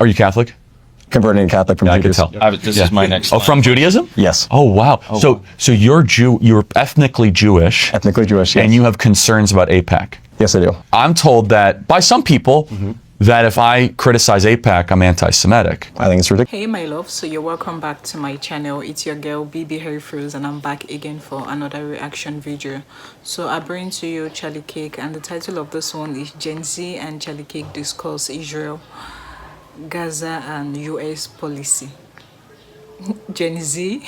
Are you Catholic? Converting to Catholic from Judaism. This is my next Oh, from Judaism? Yes. Oh, wow. So you're ethnically Jewish. Ethnically Jewish, yes. And you have concerns about AIPAC. Yes, I do. I'm told that by some people that if I criticize AIPAC, I'm anti-Semitic. I think it's ridiculous. Hey my love, so you're welcome back to my channel. It's your girl BB Harryfroze and I'm back again for another reaction video. So I bring to you charliekirk, and the title of this one is Gen Z and charliekirk discuss Israel, Gaza and US policy. Gen Z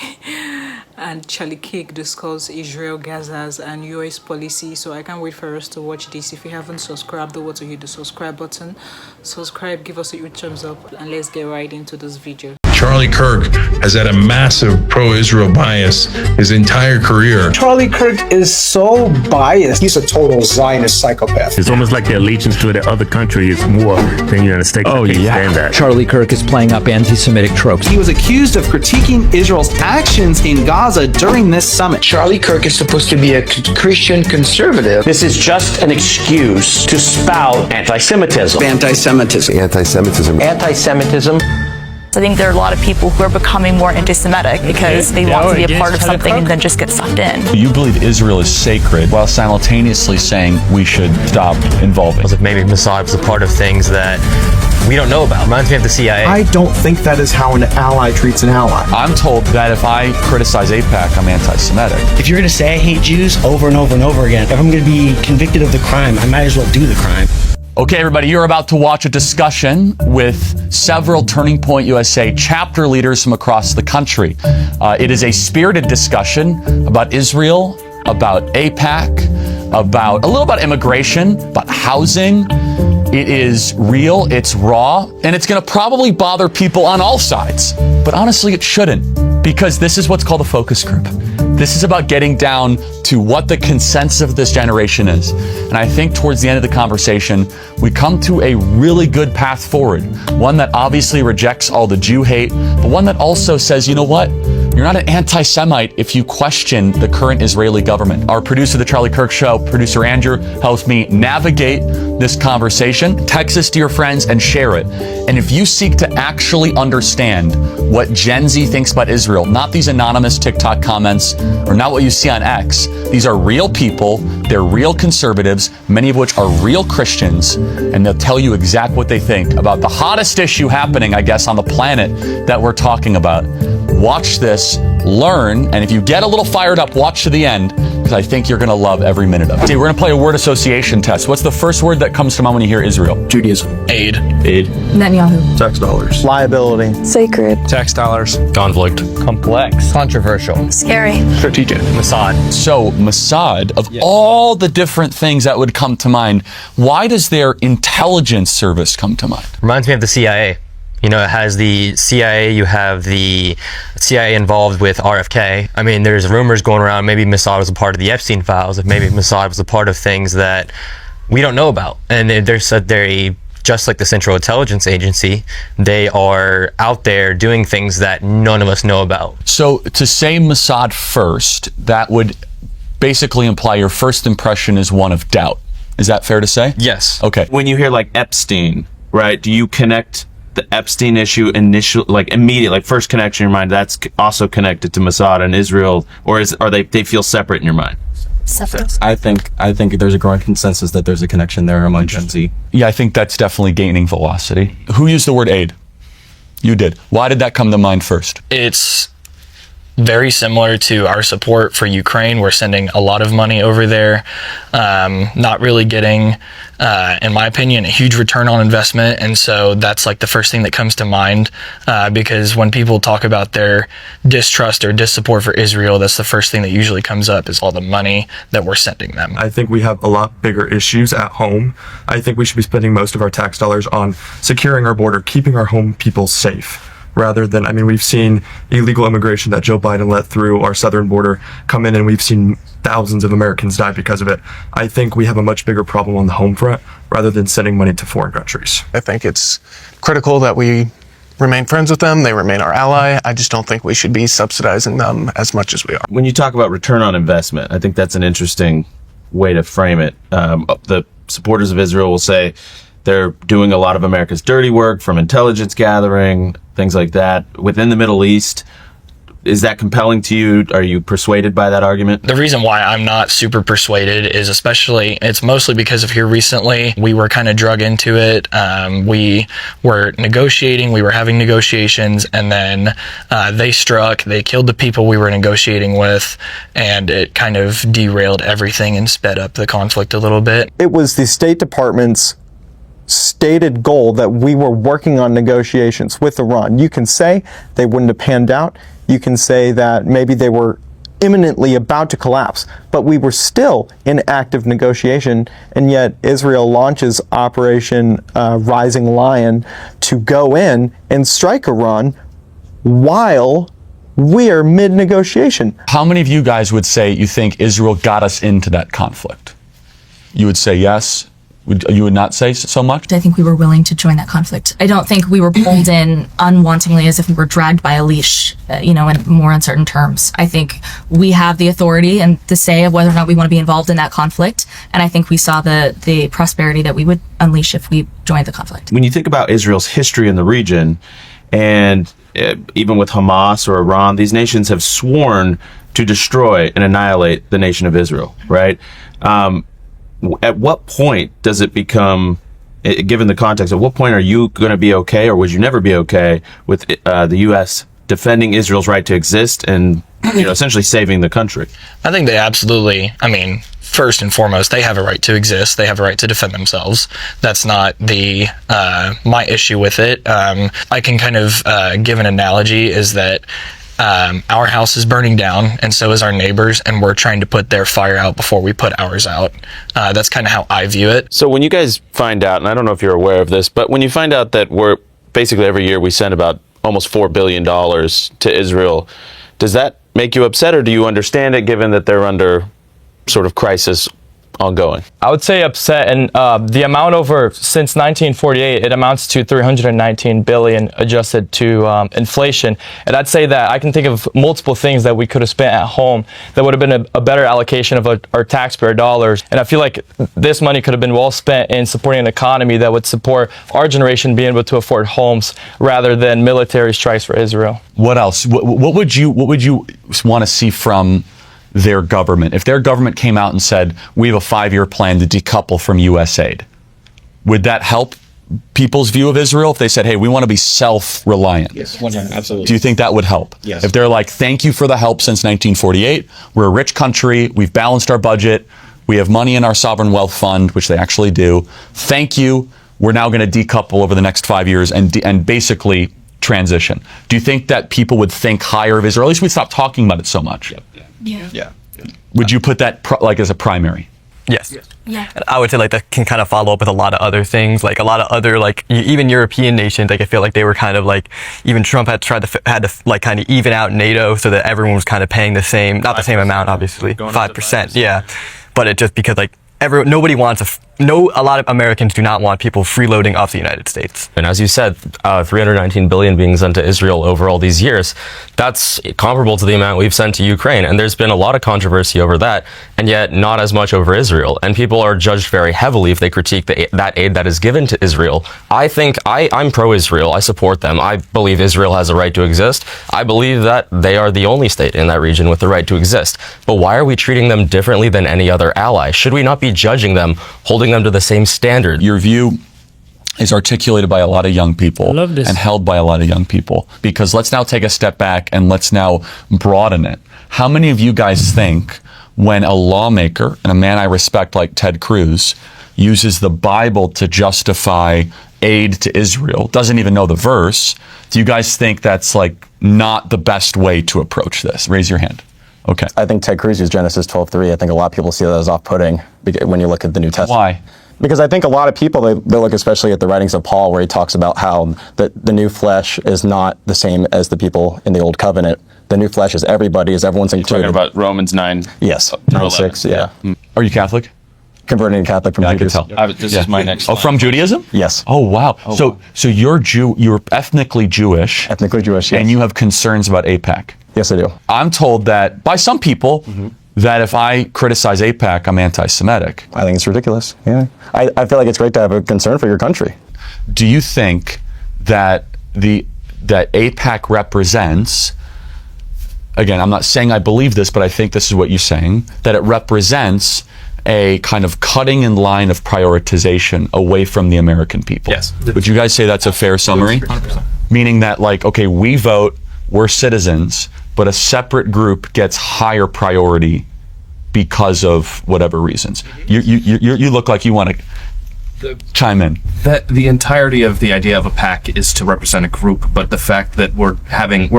and charliekirk discuss Israel, Gaza's and US policy. So I can't wait for us to watch this. If you haven't subscribed, don't want to hit the subscribe button. Subscribe, give us a huge thumbs up, and let's get right into this video. Charlie Kirk has had a massive pro-Israel bias his entire career. Charlie Kirk is so biased. He's a total Zionist psychopath. It's almost like the allegiance to the other country is more than the United States. Oh, yeah. Stand that. Charlie Kirk is playing up anti-Semitic tropes. He was accused of critiquing Israel's actions in Gaza during this summit. Charlie Kirk is supposed to be a Christian conservative. This is just an excuse to spout anti-Semitism. Anti-Semitism. Anti-Semitism. Anti-Semitism. I think there are a lot of people who are becoming more anti-Semitic because they want to be a part of something and then just get sucked in. You believe Israel is sacred while simultaneously saying we should stop involving. Like maybe Mossad was a part of things that we don't know about. Reminds me of the CIA. I don't think that is how an ally treats an ally. I'm told that if I criticize AIPAC, I'm anti-Semitic. If you're going to say I hate Jews over and over and over again, if I'm going to be convicted of the crime, I might as well do the crime. Okay, everybody, you're about to watch a discussion with several Turning Point USA chapter leaders from across the country. It is a spirited discussion about Israel, about AIPAC, about a little about immigration, about housing. It is real, it's raw, and it's going to probably bother people on all sides. But honestly, it shouldn't, because this is what's called a focus group. This is about getting down to what the consensus of this generation is. And I think towards the end of the conversation, we come to a really good path forward. One that obviously rejects all the Jew hate, but one that also says, you know what? You're not an anti-Semite if you question the current Israeli government. Our producer, The Charlie Kirk Show, producer Andrew, helps me navigate this conversation. Text this to your friends and share it. And if you seek to actually understand what Gen Z thinks about Israel, not these anonymous TikTok comments or not what you see on X, these are real people, they're real conservatives, many of which are real Christians, and they'll tell you exactly what they think about the hottest issue happening, I guess, on the planet that we're talking about. Watch this, learn, and if you get a little fired up, watch to the end, because I think you're going to love every minute of it. See, we're going to play a word association test. What's the first word that comes to mind when you hear Israel? Judaism. Aid. Netanyahu. Tax dollars. Liability. Sacred. Tax dollars. Conflict. Complex. Controversial. Scary. Strategic. Mossad. So, Mossad, of all the different things that would come to mind, why does their intelligence service come to mind? Reminds me of the CIA. You know, it has the CIA, you have the CIA involved with RFK. I mean, there's rumors going around, maybe Mossad was a part of the Epstein files, if maybe Mossad was a part of things that we don't know about. And they're just like the Central Intelligence Agency, they are out there doing things that none of us know about. So, to say Mossad first, that would basically imply your first impression is one of doubt. Is that fair to say? Yes. Okay. When you hear like Epstein, right, do you connect the Epstein issue immediate, like first connection in your mind, that's also connected to Mossad and Israel, or are they feel separate in your mind? Separate. I think there's a growing consensus that there's a connection there among Gen Z. Yeah, I think that's definitely gaining velocity. Who used the word aid? You did. Why did that come to mind first? It's very similar to our support for Ukraine. We're sending a lot of money over there, not really getting, in my opinion, a huge return on investment. And so that's like the first thing that comes to mind, because when people talk about their distrust or dissupport for Israel, that's the first thing that usually comes up is all the money that we're sending them. I think we have a lot bigger issues at home. I think we should be spending most of our tax dollars on securing our border, keeping our home people safe, rather than, I mean, we've seen illegal immigration that Joe Biden let through our southern border come in, and we've seen thousands of Americans die because of it. I think we have a much bigger problem on the home front rather than sending money to foreign countries. I think it's critical that we remain friends with them. They remain our ally. I just don't think we should be subsidizing them as much as we are. When you talk about return on investment, I think that's an interesting way to frame it. The supporters of Israel will say They're doing a lot of America's dirty work, from intelligence gathering, things like that, within the Middle East. Is that compelling to you? Are you persuaded by that argument? The reason why I'm not super persuaded is it's mostly because of here recently. We were kind of drug into it. We were negotiating, we were having negotiations, and then they killed the people we were negotiating with, and it kind of derailed everything and sped up the conflict a little bit. It was the State Department's stated goal that we were working on negotiations with Iran. You can say they wouldn't have panned out. You can say that maybe they were imminently about to collapse, but we were still in active negotiation, and yet Israel launches Operation Rising Lion to go in and strike Iran while we're mid-negotiation. How many of you guys would say you think Israel got us into that conflict? You would say yes? You would not say so much? I think we were willing to join that conflict. I don't think we were pulled in unwantingly as if we were dragged by a leash, in more uncertain terms. I think we have the authority and the say of whether or not we want to be involved in that conflict. And I think we saw the prosperity that we would unleash if we joined the conflict. When you think about Israel's history in the region, and even with Hamas or Iran, these nations have sworn to destroy and annihilate the nation of Israel, right? At what point does it become, given the context, at what point are you going to be okay, or would you never be okay with the U.S. defending Israel's right to exist and essentially saving the country? I think they absolutely, first and foremost, they have a right to exist. They have a right to defend themselves. That's not my issue with it. I can kind of give an analogy, is that our house is burning down, and so is our neighbors, and we're trying to put their fire out before we put ours out. That's kind of how I view it. So when you guys find out, and I don't know if you're aware of this, but when you find out that we're basically every year we send about almost $4 billion to Israel, does that make you upset, or do you understand it given that they're under sort of crisis ongoing? I would say upset, and the amount since 1948, it amounts to 319 billion adjusted to inflation. And I'd say that I can think of multiple things that we could have spent at home that would have been a better allocation of our taxpayer dollars. And I feel like this money could have been well spent in supporting an economy that would support our generation being able to afford homes rather than military strikes for Israel. What else? What would you want to see from their government? If their government came out and said, we have a 5-year plan to decouple from U.S. aid, would that help people's view of Israel? If they said, hey, we want to be self-reliant. Yes, 100%, absolutely. Do you think that would help? Yes. If they're like, thank you for the help since 1948, we're a rich country, we've balanced our budget, we have money in our sovereign wealth fund, which they actually do, thank you, we're now going to decouple over the next 5 years and basically transition. Do you think that people would think higher of Israel? At least we stop talking about it so much. Yep. Yeah. Would you put that as a primary? Yes. Yeah. I would say that can kind of follow up with a lot of other things, like a lot of other even European nations. I feel like they were kind of even Trump had to kind of even out NATO so that everyone was kind of paying the same, not the same amount, obviously, 5%. Yeah, but it just because nobody wants a lot of Americans do not want people freeloading off the United States. And as you said, 319 billion being sent to Israel over all these years, that's comparable to the amount we've sent to Ukraine. And there's been a lot of controversy over that, and yet not as much over Israel. And people are judged very heavily if they critique that aid that is given to Israel. I think I'm pro-Israel. I support them. I believe Israel has a right to exist. I believe that they are the only state in that region with the right to exist. But why are we treating them differently than any other ally? Should we not be judging them, holding them to the same standard? Your view is articulated by a lot of young people and held by a lot of young people, because let's now take a step back and let's now broaden it. How many of you guys think when a lawmaker, and a man I respect like Ted Cruz, uses the Bible to justify aid to Israel, doesn't even know the verse, do you guys think that's not the best way to approach this? Raise your hand. Okay. I think Ted Cruz used Genesis 12:3. I think a lot of people see that as off-putting when you look at the New Testament. Why? Because I think a lot of people, they look especially at the writings of Paul, where he talks about how the new flesh is not the same as the people in the Old Covenant. The new flesh is everybody, everyone's included. You're talking about Romans 9? Yes, 9:6, yeah. Are you Catholic? Converting Catholic from Judaism. I can tell. This is my next slide. Oh, from Judaism? Yes. Oh, wow. So you're ethnically Jewish. Ethnically Jewish, yes. And you have concerns about AIPAC. Yes, I do. I'm told that by some people, that if I criticize AIPAC, I'm anti-Semitic. I think it's ridiculous. Yeah. I feel like it's great to have a concern for your country. Do you think that that AIPAC represents, again, I'm not saying I believe this, but I think this is what you're saying, that it represents a kind of cutting in line of prioritization away from the American people? Yes. Would you guys say that's a fair summary? 100%. Meaning that, like, okay, we vote, we're citizens, but a separate group gets higher priority because of whatever reasons. You look like you want to chime in. That the entirety of the idea of a PAC is to represent a group, but the fact that we're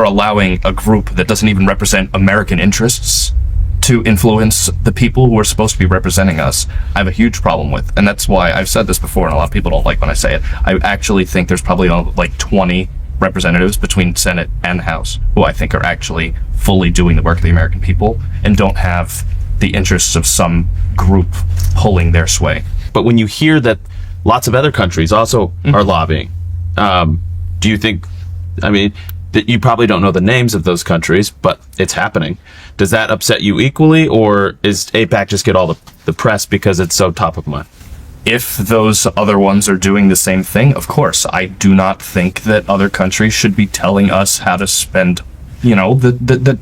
allowing a group that doesn't even represent American interests to influence the people who are supposed to be representing us, I have a huge problem with. And that's why I've said this before, and a lot of people don't like when I say it. I actually think there's probably like 20 representatives between Senate and House who I think are actually fully doing the work of the American people and don't have the interests of some group pulling their sway. But when you hear that lots of other countries also are lobbying, do you think, I mean, that you probably don't know the names of those countries, but it's happening. Does that upset you equally, or is AIPAC just get all the press because it's so top of mind? If those other ones are doing the same thing, of course. I do not think that other countries should be telling us how to spend,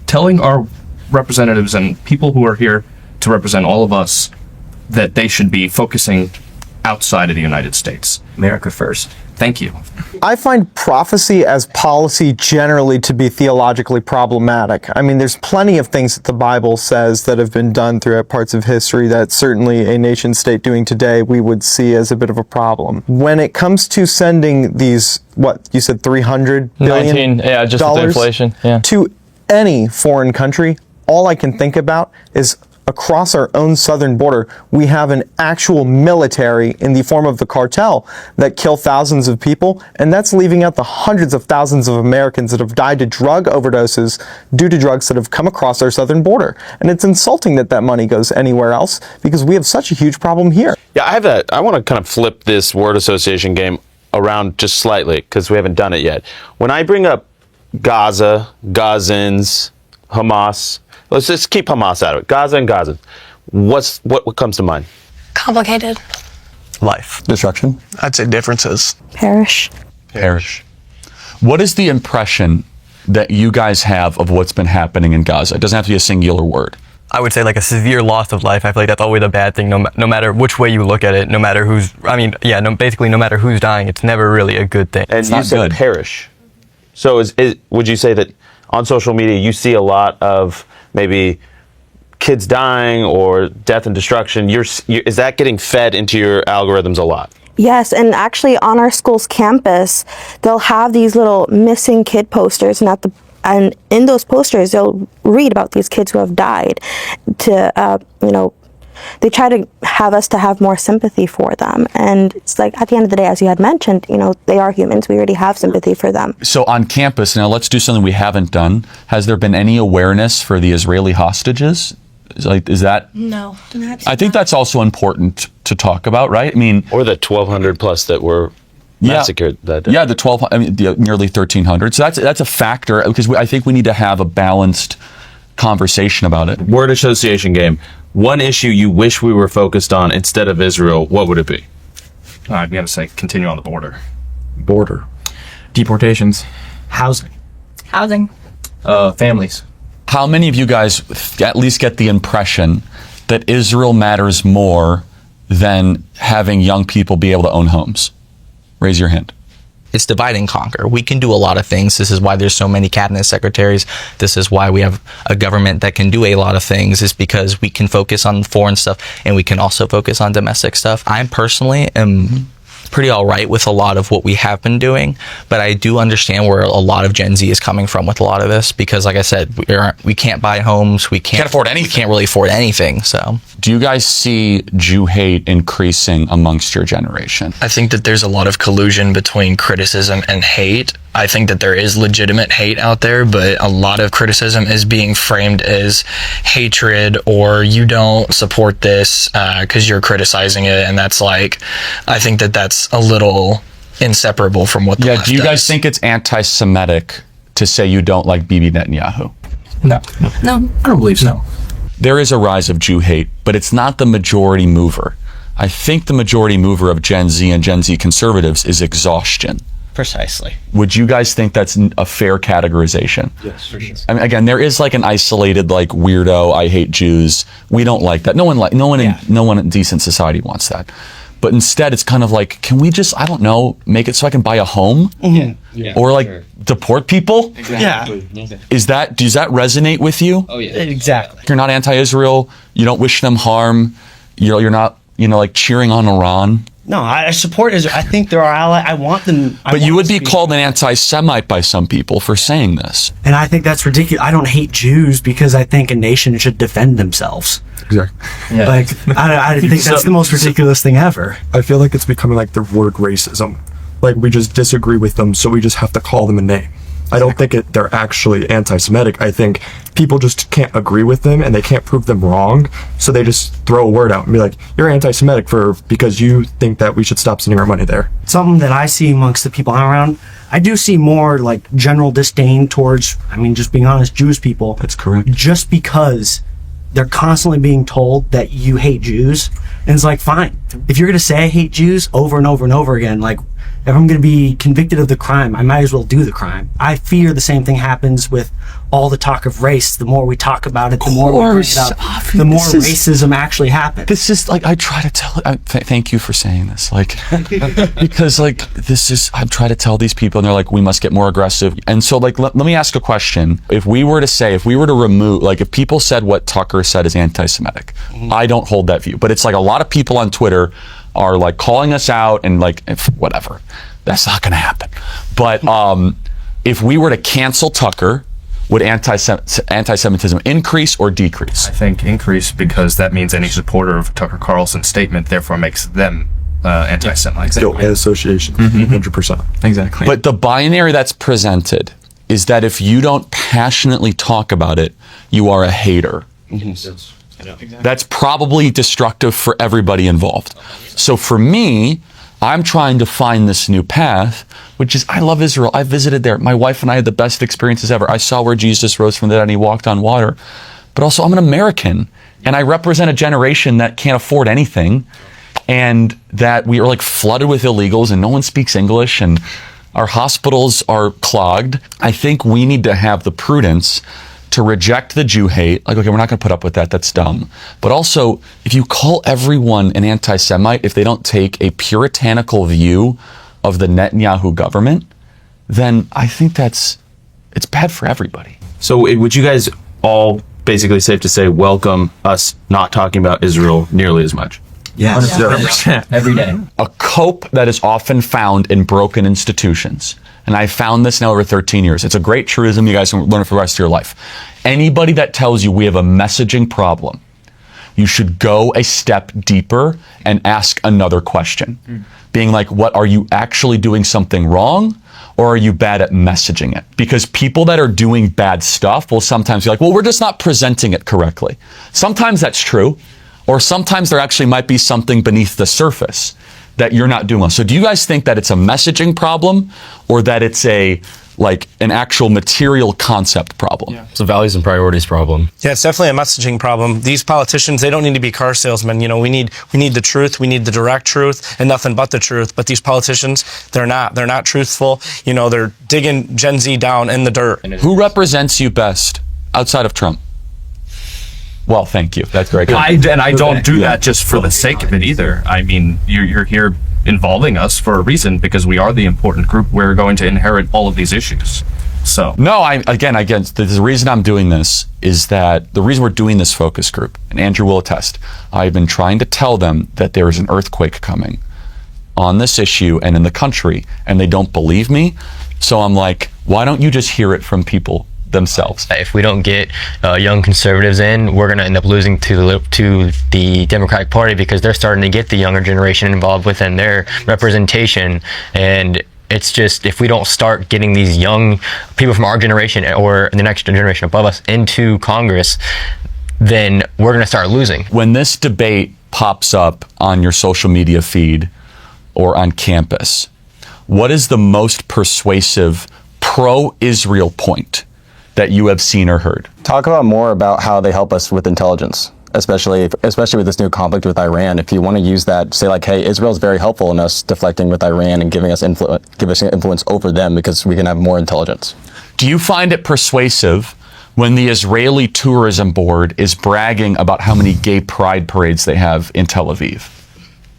telling our representatives and people who are here to represent all of us that they should be focusing outside of the United States. America first. Thank you. I find prophecy as policy generally to be theologically problematic. I mean, there's plenty of things that the Bible says that have been done throughout parts of history that certainly a nation state doing today we would see as a bit of a problem. When it comes to sending these, what you said, $300 billion just with inflation, to any foreign country, all I can think about is across our own southern border, we have an actual military in the form of the cartel that kill thousands of people, and that's leaving out the hundreds of thousands of Americans that have died to drug overdoses due to drugs that have come across our southern border. And it's insulting that that money goes anywhere else because we have such a huge problem here. Yeah, I want to kind of flip this word association game around just slightly because we haven't done it yet. When I bring up Gaza, Gazans, Hamas, let's just keep Hamas out of it. Gaza and Gaza. What comes to mind? Complicated. Life. Destruction. I'd say differences. Perish. What is the impression that you guys have of what's been happening in Gaza? It doesn't have to be a singular word. I would say like a severe loss of life. I feel like that's always a bad thing, no matter which way you look at it, no matter who's, basically no matter who's dying, it's never really a good thing. And you said perish. So would you say that on social media you see a lot of maybe kids dying or death and destruction? Is that getting fed into your algorithms a lot? Yes, and actually on our school's campus, they'll have these little missing kid posters, and in those posters, they'll read about these kids who have died. They try to have us to have more sympathy for them. And it's like, at the end of the day, as you had mentioned, they are humans. We already have sympathy for them. So on campus, now let's do something we haven't done. Has there been any awareness for the Israeli hostages? Is that? No. I think that's also important to talk about, right? I mean, or the 1,200 plus that were massacred that day. Yeah, nearly 1,300. So that's a factor because I think we need to have a balanced conversation about it. Word association game. One issue you wish we were focused on instead of Israel, what would it be? I've got to say, continue on the border. Border. Deportations. Housing. Families. How many of you guys at least get the impression that Israel matters more than having young people be able to own homes? Raise your hand. It's divide and conquer. We can do a lot of things. This is why there's so many cabinet secretaries. This is why we have a government that can do a lot of things, is because we can focus on foreign stuff and we can also focus on domestic stuff. I personally am pretty all right with a lot of what we have been doing, but I do understand where a lot of Gen Z is coming from with a lot of this, because like I said, we can't buy homes, we can't afford anything. We can't really afford anything. So do you guys see Jew hate increasing amongst your generation? I think that there's a lot of collusion between criticism and hate. I think that there is legitimate hate out there, but a lot of criticism is being framed as hatred, or you don't support this because you're criticizing it, and that's like, I think that that's a little inseparable from what the left do you guys does. think it's anti-Semitic to say you don't like Bibi Netanyahu? No. No. I don't believe so. there is a rise of Jew hate, but it's not the majority mover. I think the majority mover of Gen Z and Gen Z conservatives is exhaustion. Precisely. Would you guys think that's a fair categorization? Yes, for sure. I mean, again, there is like an isolated, like, weirdo, I hate Jews. We don't like that. No one in decent society wants that. But instead, it's kind of like, can we just, I don't know, make it so I can buy a home? Or like deport people? Exactly. Does that resonate with you? Oh yeah. Exactly. You're not anti-Israel. You don't wish them harm. You're not, like cheering on Iran. No, I support Israel. I think they're our ally. I want them. But you would be called an anti-Semite by some people for saying this. And I think that's ridiculous. I don't hate Jews because I think a nation should defend themselves. Exactly. Yeah. Like, I think that's the most ridiculous thing ever. I feel like it's becoming like the word racism. Like, we just disagree with them, so we just have to call them a name. I don't think they're actually anti-Semitic. I think people just can't agree with them and they can't prove them wrong, so they just throw a word out and be like, you're anti-Semitic because you think that we should stop sending our money there. Something that I see amongst the people I'm around, I do see more like general disdain towards, just being honest, Jewish people. That's correct. Just because they're constantly being told that you hate Jews. And it's like, fine. If you're going to say I hate Jews over and over and over again, like, if I'm going to be convicted of the crime, I might as well do the crime. I fear the same thing happens with all the talk of race. The more we talk about it, the more we bring it up, the more racism actually happens. This is like, I try to tell, thank you for saying this. Like, because like, I try to tell these people and they're like, we must get more aggressive. And so like, let me ask a question. If we were to remove, like if people said what Tucker said is anti-Semitic, I don't hold that view, but it's like a lot of people on Twitter are like calling us out and like, whatever. That's not going to happen. But if we were to cancel Tucker, would anti-Semitism increase or decrease? I think increase, because that means any supporter of Tucker Carlson's statement therefore makes them anti-Semites. Exactly. Association, 100%. Exactly. But the binary that's presented is that if you don't passionately talk about it, you are a hater. That's probably destructive for everybody involved. So for me, I'm trying to find this new path, which is, I love Israel. I visited there. My wife and I had the best experiences ever. I saw where Jesus rose from the dead and he walked on water. But also, I'm an American and I represent a generation that can't afford anything, and that we are like flooded with illegals and no one speaks English and our hospitals are clogged. I think we need to have the prudence to reject the Jew hate. Like, okay, we're not going to put up with that. That's dumb. But also, if you call everyone an anti-Semite, if they don't take a puritanical view of the Netanyahu government, then I think it's bad for everybody. So would you guys all basically safe to say welcome us not talking about Israel nearly as much? Yes. 100%. Every day. A cope that is often found in broken institutions. And I found this now over 13 years. It's a great truism. You guys can learn it for the rest of your life. Anybody that tells you we have a messaging problem, you should go a step deeper and ask another question. Being like, what, are you actually doing something wrong? Or are you bad at messaging it? Because people that are doing bad stuff will sometimes be like, well, we're just not presenting it correctly. Sometimes that's true. Or sometimes there actually might be something beneath the surface that you're not doing well. So do you guys think that it's a messaging problem or that it's an actual material concept problem? Yeah. It's a values and priorities problem. Yeah, it's definitely a messaging problem. These politicians, they don't need to be car salesmen. We need the truth. We need the direct truth and nothing but the truth. But these politicians, they're not truthful. They're digging Gen Z down in the dirt. Who represents you best outside of Trump? Well, thank you. That's very good. I don't do that just for the sake of it either. I mean, you're here involving us for a reason, because we are the important group. We're going to inherit all of these issues. So no, again, the reason I'm doing this is that the reason we're doing this focus group, and Andrew will attest, I've been trying to tell them that there is an earthquake coming on this issue and in the country, and they don't believe me. So I'm like, why don't you just hear it from people themselves? If we don't get young conservatives in, we're going to end up losing to the Democratic Party, because they're starting to get the younger generation involved within their representation. And it's just, if we don't start getting these young people from our generation or the next generation above us into Congress, then we're going to start losing. When this debate pops up on your social media feed or on campus, what is the most persuasive pro-Israel point that you have seen or heard? Talk about more about how they help us with intelligence, especially with this new conflict with Iran. If you want to use that, say like, hey, Israel's very helpful in us deflecting with Iran and giving us influence over them because we can have more intelligence. Do you find it persuasive when the Israeli Tourism Board is bragging about how many gay pride parades they have in Tel Aviv?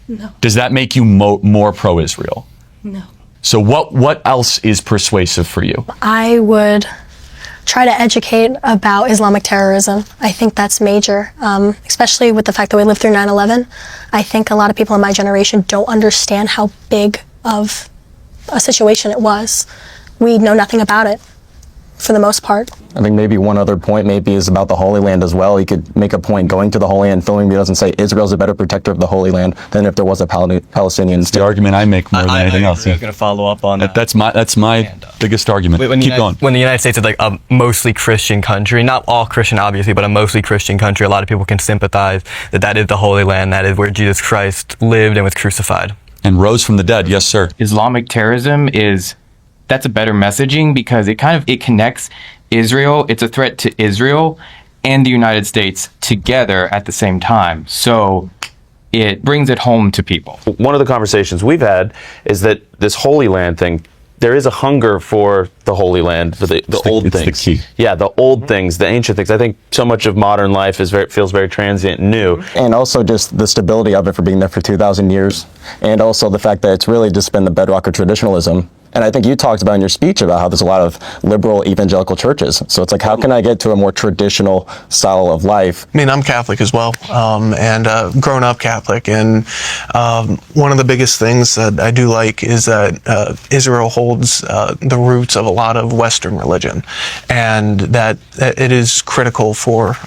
No. Does that make you more pro-Israel? No. So what else is persuasive for you? I would try to educate about Islamic terrorism. I think that's major, especially with the fact that we lived through 9/11. I think a lot of people in my generation don't understand how big of a situation it was. We know nothing about it, for the most part. I think maybe one other point maybe is about the Holy Land as well. You could make a point going to the Holy Land, filming me doesn't say Israel's a better protector of the Holy Land than if there was a Palestinian state. The argument I make more than anything else. I was going to follow up on that. That's my biggest argument. Keep going. When the United States is like a mostly Christian country, not all Christian obviously, but a mostly Christian country, a lot of people can sympathize that is the Holy Land, that is where Jesus Christ lived and was crucified. And rose from the dead, yes sir. Islamic terrorism that's a better messaging because it connects Israel. It's a threat to Israel and the United States together at the same time. So it brings it home to people. One of the conversations we've had is that this Holy Land thing, there is a hunger for the Holy Land, for the old things. It's the key. Yeah, the old things, the ancient things. I think so much of modern life feels very transient and new. And also just the stability of it for being there for 2,000 years. And also the fact that it's really just been the bedrock of traditionalism. And I think you talked about in your speech about how there's a lot of liberal evangelical churches. So it's like, how can I get to a more traditional style of life? I mean, I'm Catholic as well, and grown up Catholic. And one of the biggest things that I do like is that Israel holds the roots of a lot of Western religion, and that it is critical for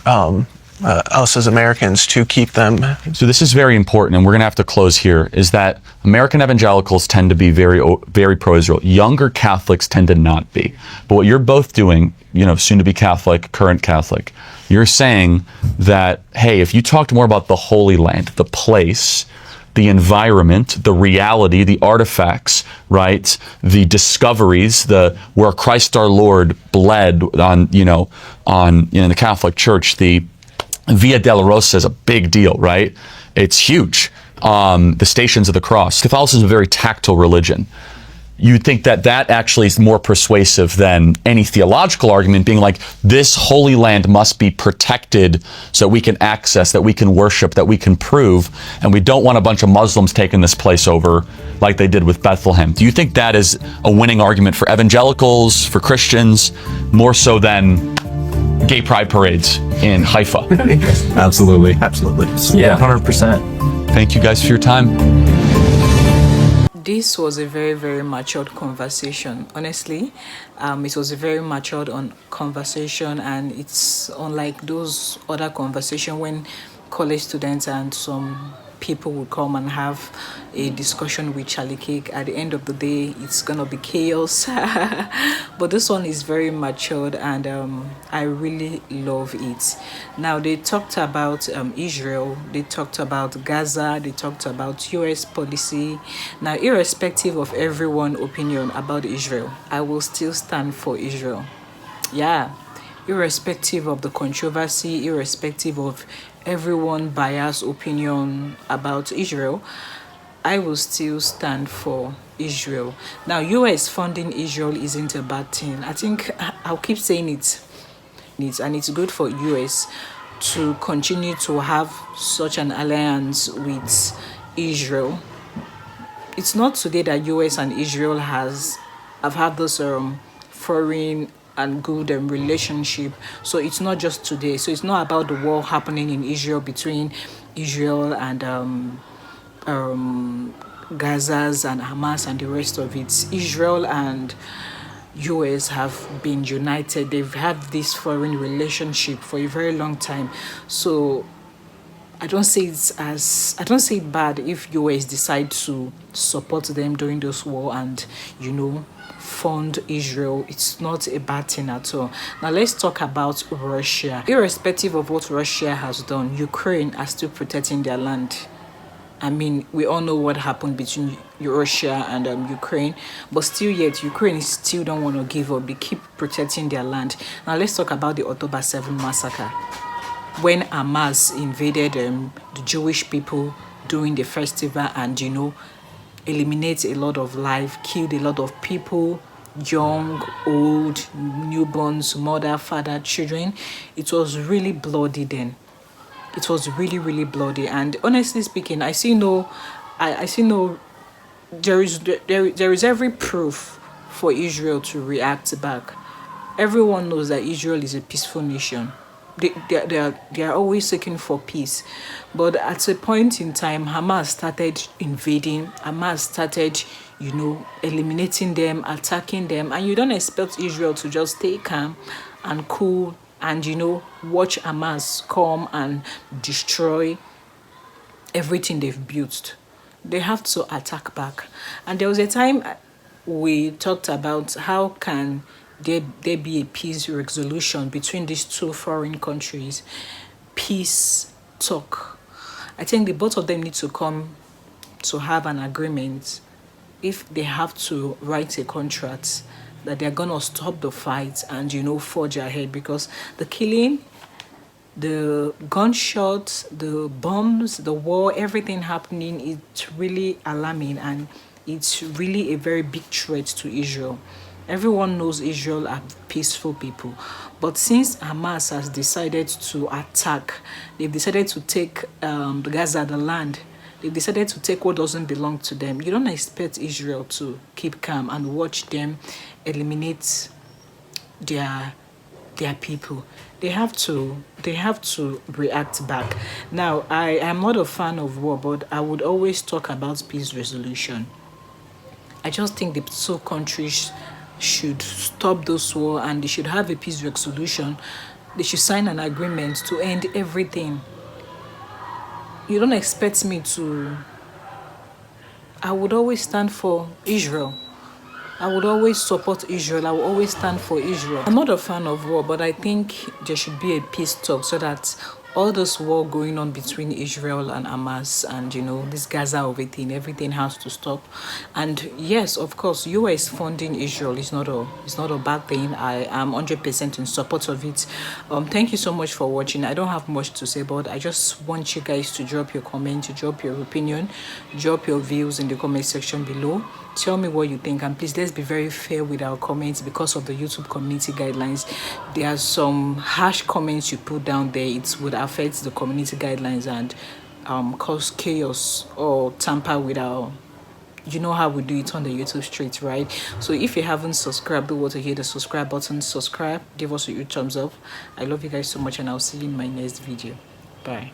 us as Americans to keep them. So this is very important, and we're going to have to close here, is that American evangelicals tend to be very pro-Israel. Younger Catholics tend to not be. But what you're both doing, soon to be Catholic, current Catholic, you're saying that, hey, if you talked more about the Holy Land, the place, the environment, the reality, the artifacts, right? The discoveries, where Christ our Lord bled in the Catholic Church, the Via Dolorosa is a big deal, right? It's huge. The Stations of the Cross. Catholicism is a very tactile religion. You think that actually is more persuasive than any theological argument being like, this Holy Land must be protected so we can access, that we can worship, that we can prove, and we don't want a bunch of Muslims taking this place over like they did with Bethlehem. Do you think that is a winning argument for evangelicals, for Christians, more so than gay pride parades in Haifa? Absolutely. Yeah, 100%. Thank you guys for your time. This was a very, very matured conversation. Honestly, it was a very matured conversation, and it's unlike those other conversations when college students and some people will come and have a discussion with charliekirk. At the end of the day, it's gonna be chaos. But this one is very matured, and I really love it. Now, they talked about Israel, they talked about Gaza, they talked about US policy. Now, irrespective of everyone's opinion about Israel, I will still stand for Israel. Yeah, irrespective of the controversy, irrespective of everyone's biased opinion about Israel, I will still stand for Israel. Now, US funding Israel isn't a bad thing. I think I'll keep saying it, and it's good for US to continue to have such an alliance with Israel. It's not today that US and Israel have had this foreign and good relationship. So it's not just today. So it's not about the war happening in Israel between Israel and Gaza's and Hamas and the rest of it. Israel and US have been united. They've had this foreign relationship for a very long time. So I don't say it bad if US decide to support them during this war and fund Israel. It's not a bad thing at all. Now let's talk about Russia. Irrespective of what Russia has done, Ukraine are still protecting their land. I mean, we all know what happened between Russia and Ukraine, but still yet, Ukraine still don't want to give up. They keep protecting their land. Now, let's talk about the October 7 massacre. When Hamas invaded the Jewish people during the festival and, you know, eliminate a lot of life, killed a lot of people, young, old, newborns, mother, father, children. It was really bloody then. It was really, really bloody. And honestly speaking, I see no, there is every proof for Israel to react back. Everyone knows that Israel is a peaceful nation. They are always seeking for peace. But at a point in time, Hamas started invading. Hamas started, you know, eliminating them, attacking them. And you don't expect Israel to just stay calm and cool and, you know, watch Hamas come and destroy everything they've built. They have to attack back. And there was a time we talked about how can there be a peace resolution between these two foreign countries. Peace talk. I think the both of them need to come to have an agreement. If they have to write a contract that they're gonna stop the fight and, you know, forge ahead, because the killing, the gunshots, the bombs, the war, everything happening, it's really alarming and it's really a very big threat to Israel. Everyone knows Israel are peaceful people. But since Hamas has decided to attack, they've decided to take the Gaza, the land, they've decided to take what doesn't belong to them. You don't expect Israel to keep calm and watch them eliminate their people. They have to react back. Now, I am not a fan of war, but I would always talk about peace resolution. I just think the two countries should stop this war and they should have a peace resolution. They should sign an agreement to end everything. You don't expect me to... I would always stand for Israel. I would always support Israel. I will always stand for Israel. I'm not a fan of war, but I think there should be a peace talk so that all this war going on between Israel and Hamas and, you know, this Gaza everything has to stop. And yes, of course, US funding Israel is not a bad thing. I am 100% in support of it. Thank you so much for watching. I don't have much to say, but I just want you guys to drop your comment, to drop your opinion, drop your views in the comment section below. Tell me what you think, and please, let's be very fair with our comments because of the YouTube community guidelines. There are some harsh comments you put down there. It would affect the community guidelines and cause chaos or tamper with our... You know how we do it on the YouTube streets, right? So if you haven't subscribed, do want to hit the subscribe button, subscribe, give us a huge thumbs up. I love you guys so much, and I'll see you in my next video. Bye.